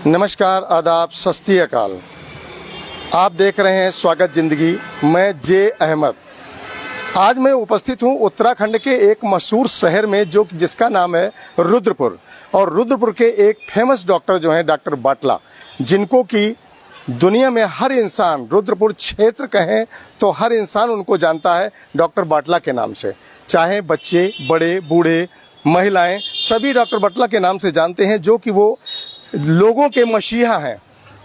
नमस्कार, आदाब, सत श्री अकाल। आप देख रहे हैं स्वागत जिंदगी। मैं जे अहमद। आज मैं उपस्थित हूं उत्तराखंड के एक मशहूर शहर में जिसका नाम है रुद्रपुर। और रुद्रपुर के एक फेमस डॉक्टर जो हैं डॉक्टर बाटला, जिनको कि दुनिया में हर इंसान, रुद्रपुर क्षेत्र कहें तो हर इंसान उनको जानता है डॉक्टर बाटला के नाम से। चाहे बच्चे, बड़े, बूढ़े, महिलाएं, सभी डॉक्टर बाटला के नाम से जानते हैं, जो कि वो लोगों के मसीहा हैं।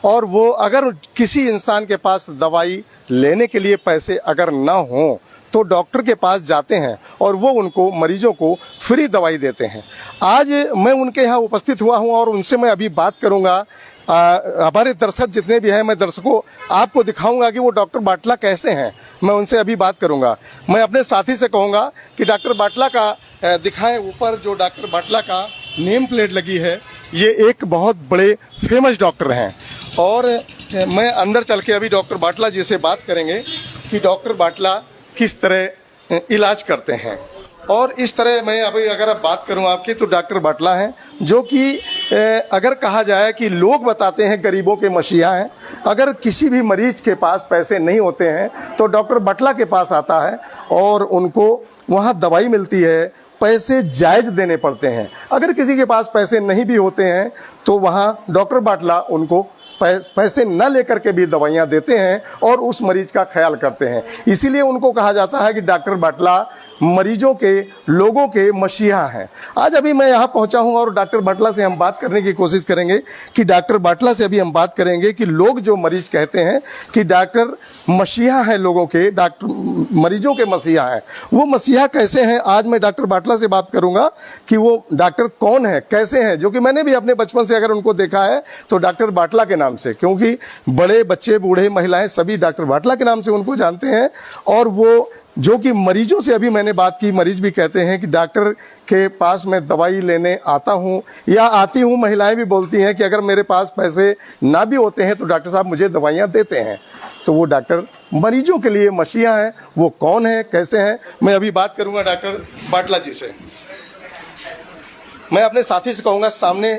और वो अगर किसी इंसान के पास दवाई लेने के लिए पैसे अगर ना हो तो डॉक्टर के पास जाते हैं और वो उनको, मरीजों को फ्री दवाई देते हैं। आज मैं उनके यहाँ उपस्थित हुआ हूँ और उनसे मैं अभी बात करूँगा। हमारे दर्शक जितने भी हैं, मैं दर्शकों आपको दिखाऊंगा कि वो डॉक्टर बाटला कैसे हैं। मैं उनसे अभी बात करूंगा। मैं अपने साथी से कहूंगा कि डॉक्टर बाटला का दिखाएं। ऊपर जो डॉक्टर बाटला का नेम प्लेट लगी है, ये एक बहुत बड़े फेमस डॉक्टर हैं। और मैं अंदर चल के अभी डॉक्टर बाटला जी से बात करेंगे कि डॉक्टर बाटला किस तरह इलाज करते हैं। और इस तरह मैं अभी अगर आप बात करूं आपकी, तो डॉक्टर बाटला हैं जो कि अगर कहा जाए कि लोग बताते हैं गरीबों के मसीहा हैं। अगर किसी भी मरीज के पास पैसे नहीं होते हैं तो डॉक्टर बाटला के पास आता है और उनको वहां दवाई मिलती है। पैसे जायज देने पड़ते हैं। अगर किसी के पास पैसे नहीं भी होते हैं तो वहां डॉक्टर बाटला उनको पैसे न लेकर के भी दवाइयां देते हैं और उस मरीज का ख्याल करते हैं। इसीलिए उनको कहा जाता है कि डॉक्टर बाटला मरीजों के, लोगों के मसीहा हैं। आज अभी मैं यहाँ पहुंचा हूं और डॉक्टर बाटला से हम बात करने की कोशिश करेंगे कि डॉक्टर बाटला से अभी हम बात करेंगे कि लोग जो मरीज कहते हैं कि डॉक्टर मसीहा है, लोगों के, डॉक्टर मरीजों के मसीहा है, वो मसीहा कैसे हैं। आज मैं डॉक्टर बाटला से बात करूंगा कि वो डॉक्टर कौन है, कैसे हैं, जो कि मैंने भी अपने बचपन से अगर उनको देखा है तो डॉक्टर बाटला के नाम से, क्योंकि बड़े, बच्चे, बूढ़े, महिलाएं सभी डॉक्टर बाटला के नाम से उनको जानते हैं। और वो जो कि मरीजों से अभी मैंने बात की, मरीज भी कहते हैं कि डॉक्टर के पास मैं दवाई लेने आता हूं या आती हूं। महिलाएं भी बोलती हैं कि अगर मेरे पास पैसे ना भी होते हैं तो डॉक्टर साहब मुझे दवाइयां देते हैं। तो वो डॉक्टर मरीजों के लिए मसीहा हैं। वो कौन है, कैसे हैं, मैं अभी बात करूंगा डॉक्टर बाटला जी से। मैं अपने साथी से कहूंगा सामने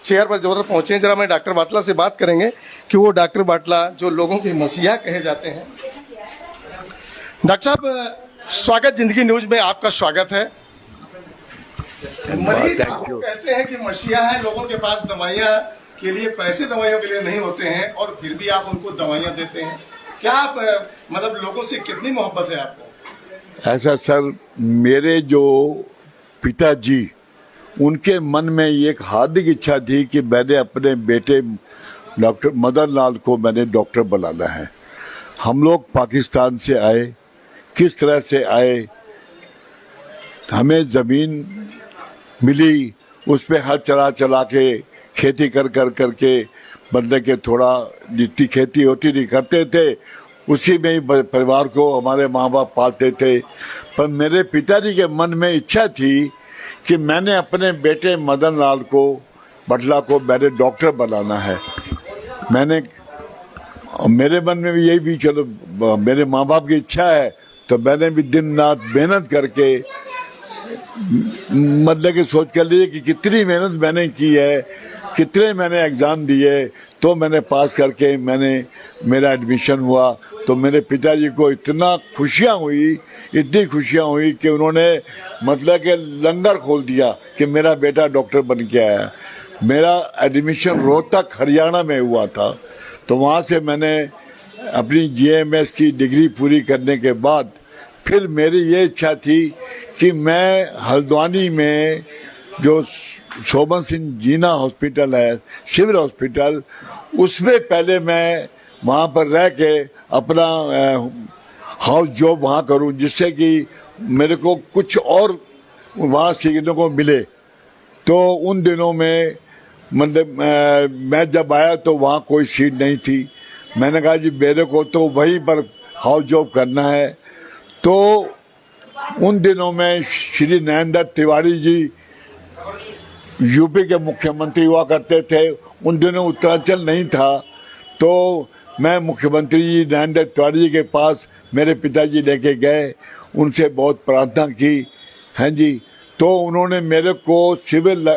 चेयर पर जरूर पहुंचे, जरा मैं डॉक्टर बाटला से बात करेंगे कि वो डॉक्टर बाटला जो लोगों के मसीहा कहे जाते हैं। डॉक्टर साहब, स्वागत जिंदगी न्यूज में आपका स्वागत है। मरीज आपको कहते हैं कि मसीहा है, लोगों के पास दवाइयां के लिए पैसे दवाइयों के लिए नहीं होते हैं और फिर भी आप उनको दवाइयां देते हैं। क्या आप मतलब लोगों से कितनी मोहब्बत है आपको? ऐसा सर, मेरे जो पिताजी, उनके मन में एक हार्दिक इच्छा थी कि मैंने अपने बेटे डॉक्टर मदन लाल को मैंने डॉक्टर बनाना है। हम लोग पाकिस्तान से आए, किस तरह से आए, हमें जमीन मिली, उस पे हल चला के खेती कर के मतलब के थोड़ा जितनी खेती होती थी करते थे, उसी में ही परिवार को हमारे माँ बाप पालते थे। पर मेरे पिताजी के मन में इच्छा थी कि मैंने अपने बेटे मदन लाल को, बाटला को मैंने डॉक्टर बनाना है। मेरे मन में भी यही भी, चलो मेरे माँ बाप की इच्छा है तो मैंने भी दिन रात मेहनत करके, मतलब कि सोच कर लीजिए कि कितनी मेहनत मैंने की है, कितने मैंने एग्जाम दिए, तो मैंने पास करके मेरा एडमिशन हुआ। तो मेरे पिताजी को इतना खुशियाँ हुई, इतनी खुशियाँ हुई कि उन्होंने मतलब कि लंगर खोल दिया कि मेरा बेटा डॉक्टर बन के आया। मेरा एडमिशन रोहतक हरियाणा में हुआ था। तो वहाँ से मैंने अपनी GMS की डिग्री पूरी करने के बाद फिर मेरी ये इच्छा थी कि मैं हल्द्वानी में जो शोभन सिंह जीना हॉस्पिटल है, सिविल हॉस्पिटल, उसमें पहले मैं वहाँ पर रह के अपना हाउस जॉब वहाँ करूँ, जिससे कि मेरे को कुछ और वहाँ सीखने को मिले। तो उन दिनों में मतलब मैं जब आया तो वहाँ कोई सीट नहीं थी। मैंने कहा जी मेरे को तो वहीं पर हाउस जॉब करना है। तो उन दिनों में श्री नरेंद्र तिवारी जी यूपी के मुख्यमंत्री हुआ करते थे। उन दिनों उत्तरांचल नहीं था। तो मैं मुख्यमंत्री जी नरेंद्र तिवारी जी के पास मेरे पिताजी लेके गए, उनसे बहुत प्रार्थना की हैं जी। तो उन्होंने मेरे को सिविल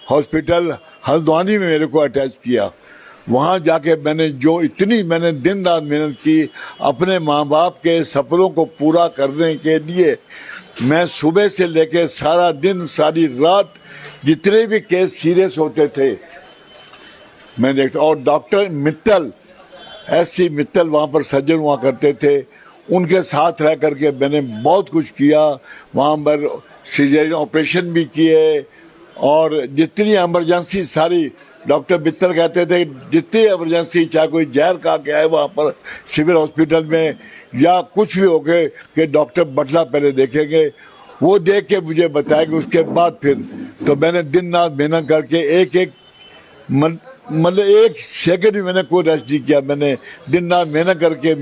हॉस्पिटल हल्द्वानी में मेरे को अटैच किया। वहां जाके मैंने जो इतनी मैंने दिन रात मेहनत की अपने माँ बाप के सपनों को पूरा करने के लिए। मैं सुबह से लेकर सारा दिन सारी रात जितने भी केस सीरियस होते थे मैं देखता। और डॉक्टर मित्तल, एससी मित्तल वहां पर सर्जन हुआ करते थे, उनके साथ रह करके मैंने बहुत कुछ किया। वहां पर सीजरियन ऑपरेशन भी किए और जितनी इमरजेंसी सारी, डॉक्टर मित्तल कहते थे जितनी इमरजेंसी, चाहे कोई जहर खा के आए वहां पर सिविल हॉस्पिटल में या कुछ भी हो गए, कि डॉक्टर बटला पहले देखेंगे। वो देख के मुझे बताएंगे, उसके बाद फिर तो मैंने दिन रात मेहनत करके एक मतलब एक सेकंड भी मैंने कोई रेस्ट नहीं किया। मैंने दिन रात मेहनत करके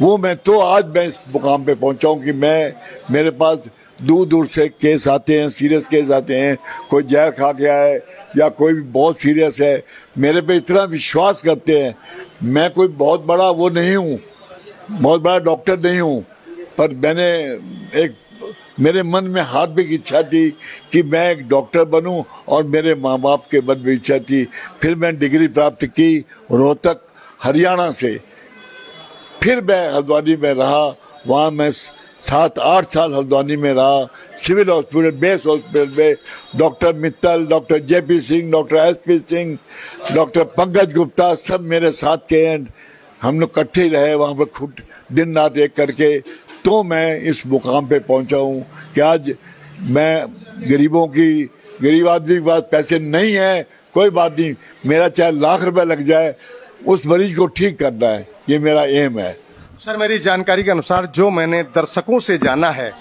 वो मैं तो आज मैं इस मुकाम पे पहुंचा हूं कि मेरे पास दूर दूर से केस आते हैं, सीरियस केस आते हैं, कोई जहर खा के आए या कोई भी बहुत सीरियस है, मेरे पे इतना विश्वास करते हैं। मैं कोई बहुत बड़ा वो नहीं हूँ, बहुत बड़ा डॉक्टर नहीं हूँ, पर मेरे मन में हाथ भी की इच्छा थी कि मैं एक डॉक्टर बनूं और मेरे माँ बाप के मन में इच्छा थी। फिर मैं डिग्री प्राप्त की रोहतक हरियाणा से। फिर मैं हल्द्वानी में रहा, वहाँ मैं 7-8 साल हल्द्वानी में रहा, सिविल हॉस्पिटल, बेस हॉस्पिटल में। Doctor Mittal, doctor JP Singh, doctor SP Singh, doctor Pankaj Gupta सब मेरे साथ के हैं। हम लोग इकट्ठे रहे वहाँ पर खुद दिन रात एक करके, तो मैं इस मुकाम पे पहुंचा हूँ कि आज मैं गरीब आदमी के पास पैसे नहीं है, कोई बात नहीं, मेरा चाहे लाख रुपए लग जाए, उस मरीज को ठीक करना है, ये मेरा एम है। सर, मेरी जानकारी के अनुसार जो मैंने दर्शकों से जाना है,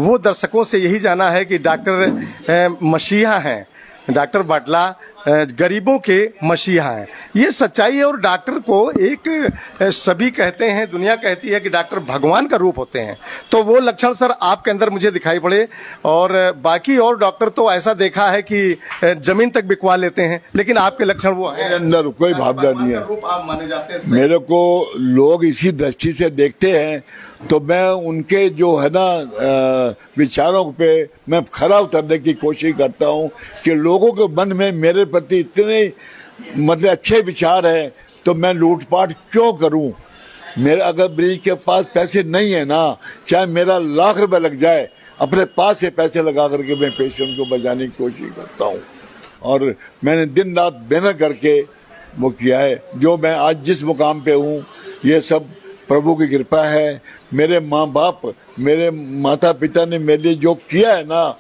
वो दर्शकों से यही जाना है कि डॉक्टर मसीहा हैं, डॉक्टर बटला गरीबों के मसीहा हैं। ये सच्चाई है। और डॉक्टर को एक सभी कहते हैं, दुनिया कहती है कि डॉक्टर भगवान का रूप होते हैं। तो वो लक्षण सर आपके अंदर मुझे दिखाई पड़े। और बाकी और डॉक्टर तो ऐसा देखा है कि जमीन तक बिकवा लेते हैं, लेकिन आपके लक्षण वो है, अंदर कोई भावना नहीं है। रूप आप माने जाते हैं। मेरे को लोग इसी दृष्टि से देखते हैं, तो मैं उनके जो है ना विचारों पे मैं खरा उतरने की कोशिश करता हूँ कि लोगों के मन में मेरे प्रति इतने मतलब अच्छे विचार हैं, तो मैं लूटपाट क्यों करूं। मेरे अगर मरीज के पास पैसे नहीं है ना, चाहे मेरा लाख रुपए लग जाए, अपने पास से पैसे लगा करके मैं पेशेंट को बचाने की कोशिश करता हूं। और मैंने दिन रात मेहनत करके वो किया है। जो मैं आज जिस मुकाम पे हूं, ये सब प्रभु की कृपा है। मेरे माँ बाप, मेरे माता पिता ने मेरे लिए जो किया है ना,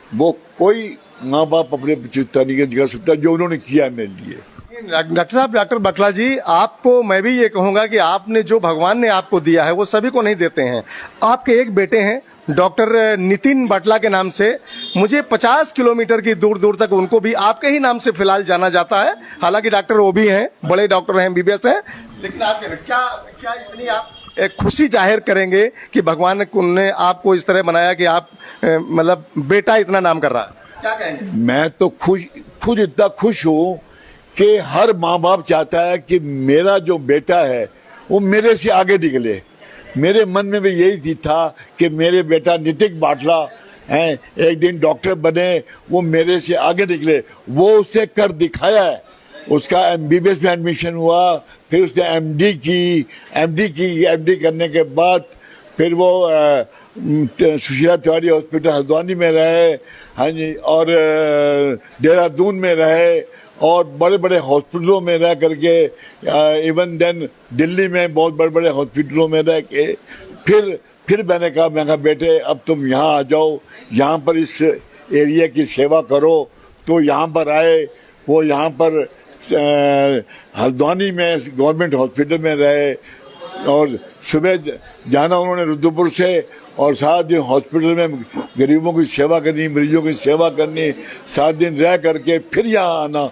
वो कोई माँ बाप अपने चिंता नहीं कर सकता जो उन्होंने किया है मेरे लिए। डॉक्टर साहब, डॉक्टर बटला जी, आपको मैं भी ये कहूंगा कि आपने जो भगवान ने आपको दिया है वो सभी को नहीं देते हैं। आपके एक बेटे हैं डॉक्टर नितिन बटला के नाम से, मुझे 50 किलोमीटर की दूर दूर तक उनको भी आपके ही नाम से फिलहाल जाना जाता है। हालांकि डॉक्टर वो भी हैं, बड़े डॉक्टर हैं, एमबीबीएस हैं, लेकिन आपके क्या इतनी आप एक खुशी जाहिर करेंगे कि भगवान ने आपको इस तरह बनाया कि आप मतलब बेटा इतना नाम कर रहा है, क्या कहेंगे? मैं तो खुद इतना खुश हूँ कि हर माँ बाप चाहता है कि मेरा जो बेटा है वो मेरे से आगे निकले। मेरे मन में भी यही था कि मेरे बेटा नितिन बाटला हैं, एक दिन डॉक्टर बने, वो मेरे से आगे निकले। वो उससे कर दिखाया है। उसका एमबीबीएस में एडमिशन हुआ, फिर उसने एमडी करने के बाद फिर वो सुशीला तिवारी हॉस्पिटल हल्द्वानी में रहे, हाँ जी, और देहरादून में रहे, और बड़े बड़े हॉस्पिटलों में रह करके, इवन देन दिल्ली में बहुत बड़े बड़े हॉस्पिटलों में रह के फिर मैंने कहा बेटे अब तुम यहाँ आ जाओ, यहाँ पर इस एरिया की सेवा करो। तो यहाँ पर आए, वो यहाँ पर हल्द्वानी में गवर्नमेंट हॉस्पिटल में रहे, और सुबह जाना उन्होंने रुद्रपुर से, और 7 दिन हॉस्पिटल में गरीबों की सेवा करनी, मरीजों की सेवा करनी, 7 दिन रह करके फिर यहाँ आना।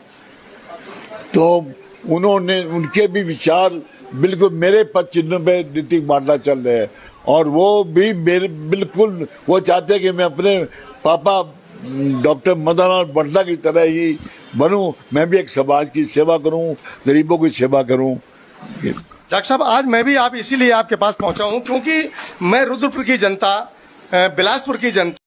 तो उनके भी विचार बिल्कुल मेरे पद चिन्ह पे नितिन बाटला चल रहे हैं, और वो भी मेरे बिल्कुल वो चाहते हैं कि मैं अपने पापा डॉक्टर मदनलाल बटला की तरह ही बनूं, मैं भी एक समाज की सेवा करूं, गरीबों की सेवा करूं। डॉक्टर साहब, आज मैं भी आप इसीलिए आपके पास पहुंचा हूं क्योंकि मैं रुद्रपुर की जनता, बिलासपुर की जनता